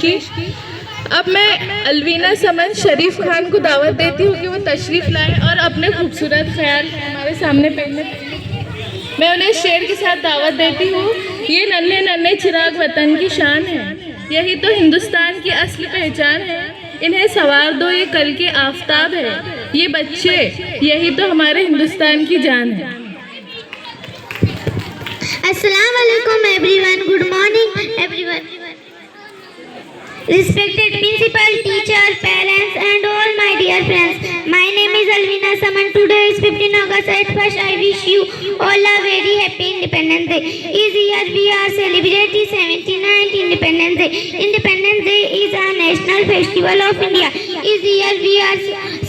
की। अब मैं अलवीना समन शरीफ खान को दावत देती हूँ कि वो तशरीफ़ लाएं और अपने खूबसूरत ख्याल हमारे सामने पेश करें। मैं उन्हें शेर के साथ दावत देती हूँ। ये नन्हे नन्हे चिराग वतन की शान है, यही तो हिंदुस्तान की असली पहचान है। इन्हें संवार दो, ये कल के आफताब है। ये बच्चे यही तो हमारे हिंदुस्तान की जान है। Assalamu alaikum everyone. Good morning everyone. Respected principal, teacher, parents and all my dear friends. My name is Alvina Saman. Today is 15 August. At first I wish you all a very happy Independence Day. This year we are celebrating 79th Independence Day. Independence Day is a national festival of India. This year we are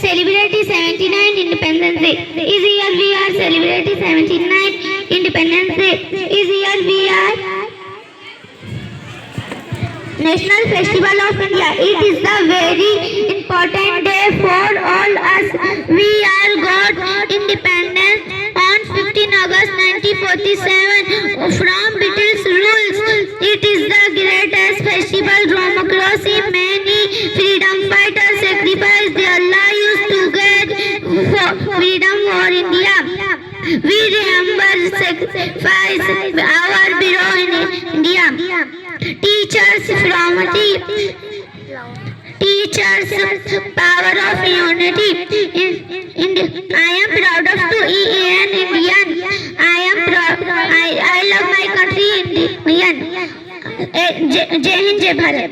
celebrating 79th Independence Day. This year we are celebrating 79th Independence Day. This year we are National Festival of India. It is the very important day for all us. We are got independence on 15 August 1947 from British rules. It is the greatest festival democracy. Many freedom fighters sacrificed their lives to get freedom for India. We remember sacrifice our hero in India. Teachers from teachers power of unity. I am proud of to be an Indian. I am proud. I love my country Indian. जय हिंद जय भारत।